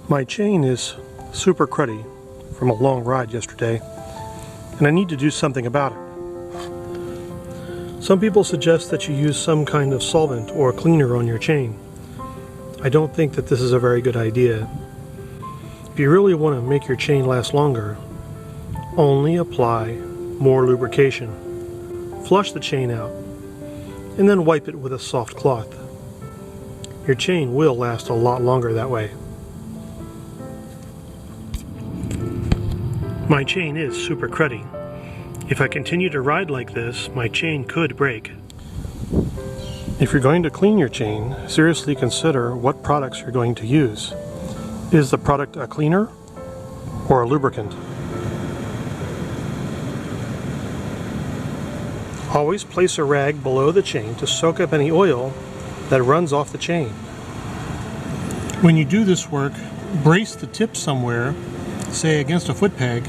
My chain is super cruddy from a long ride yesterday, and I need to do something about it. Some people suggest that you use some kind of solvent or cleaner on your chain. I don't think that this is a very good idea. If you really want to make your chain last longer, only apply more lubrication. Flush the chain out, and then wipe it with a soft cloth. Your chain will last a lot longer that way. My chain is super cruddy. If I continue to ride like this, my chain could break. If you're going to clean your chain, seriously consider what products you're going to use. Is the product a cleaner or a lubricant? Always place a rag below the chain to soak up any oil that runs off the chain. When you do this work, brace the tip somewhere, say against a foot peg,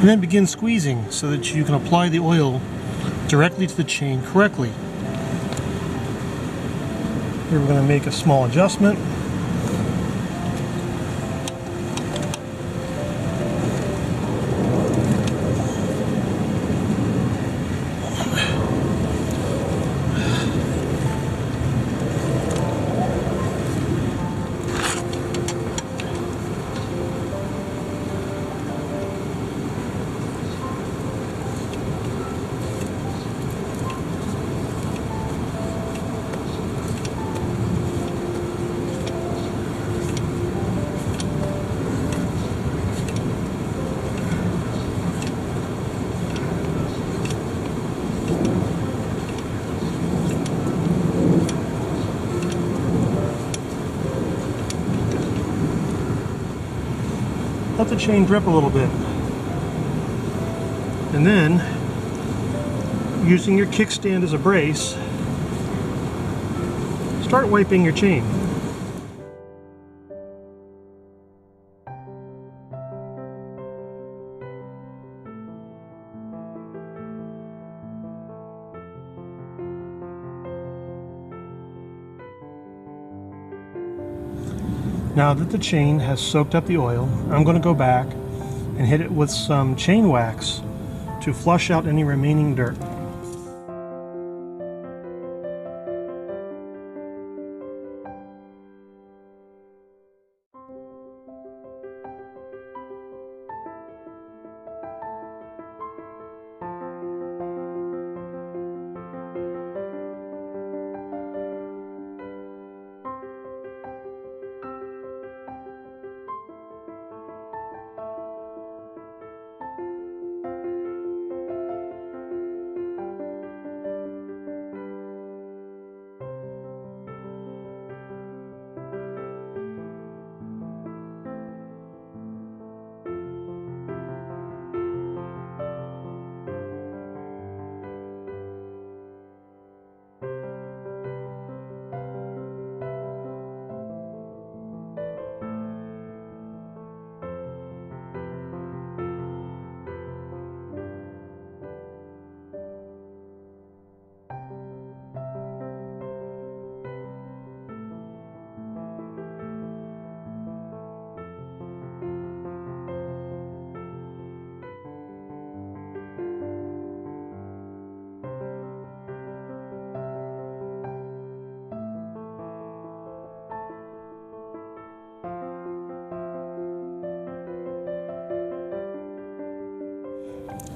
and then begin squeezing so that you can apply the oil directly to the chain correctly. Here we're going to make a small adjustment. Let the chain drip a little bit. And then, using your kickstand as a brace, start wiping your chain. Now that the chain has soaked up the oil, I'm going to go back and hit it with some chain wax to flush out any remaining dirt.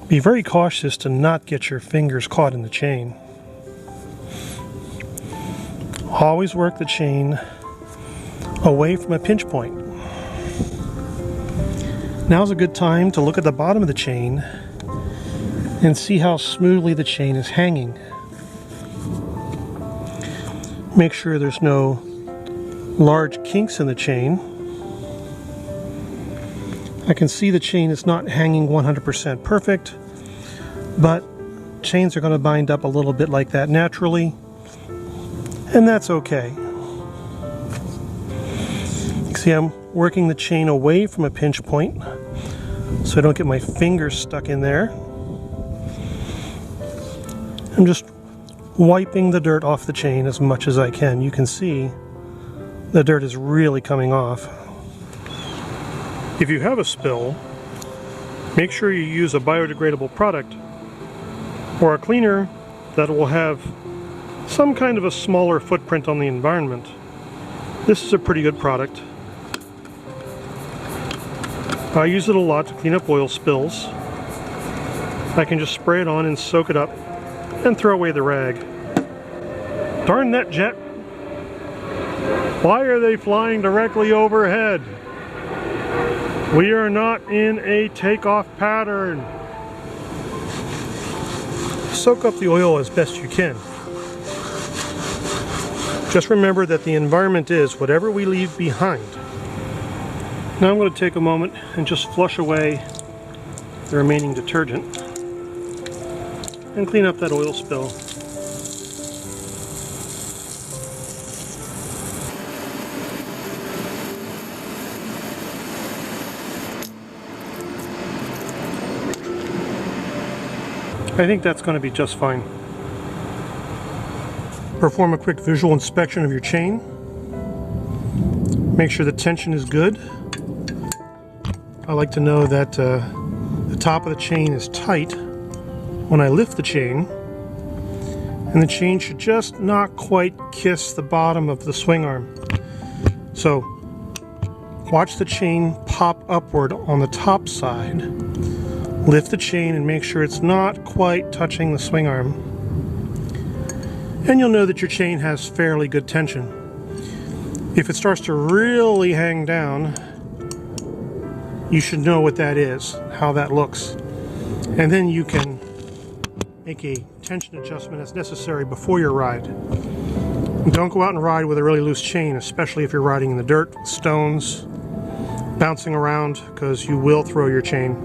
Be very cautious to not get your fingers caught in the chain. Always work the chain away from a pinch point. Now's a good time to look at the bottom of the chain and see how smoothly the chain is hanging. Make sure there's no large kinks in the chain. I can see the chain is not hanging 100% perfect, but chains are going to bind up a little bit like that naturally, and that's okay. See, I'm working the chain away from a pinch point so I don't get my fingers stuck in there. I'm just wiping the dirt off the chain as much as I can. You can see the dirt is really coming off. If you have a spill, make sure you use a biodegradable product or a cleaner that will have some kind of a smaller footprint on the environment. This is a pretty good product. I use it a lot to clean up oil spills. I can just spray it on and soak it up and throw away the rag. Darn that jet! Why are they flying directly overhead? We are not in a takeoff pattern. Soak up the oil as best you can. Just remember that the environment is whatever we leave behind. Now I'm going to take a moment and just flush away the remaining detergent and clean up that oil spill. I think that's going to be just fine. Perform a quick visual inspection of your chain. Make sure the tension is good. I like to know that the top of the chain is tight when I lift the chain, and the chain should just not quite kiss the bottom of the swing arm. So watch the chain pop upward on the top side. Lift the chain and make sure it's not quite touching the swing arm. And you'll know that your chain has fairly good tension. If it starts to really hang down, you should know what that is, how that looks. And then you can make a tension adjustment as necessary before your ride. And don't go out and ride with a really loose chain, especially if you're riding in the dirt, stones, bouncing around, because you will throw your chain.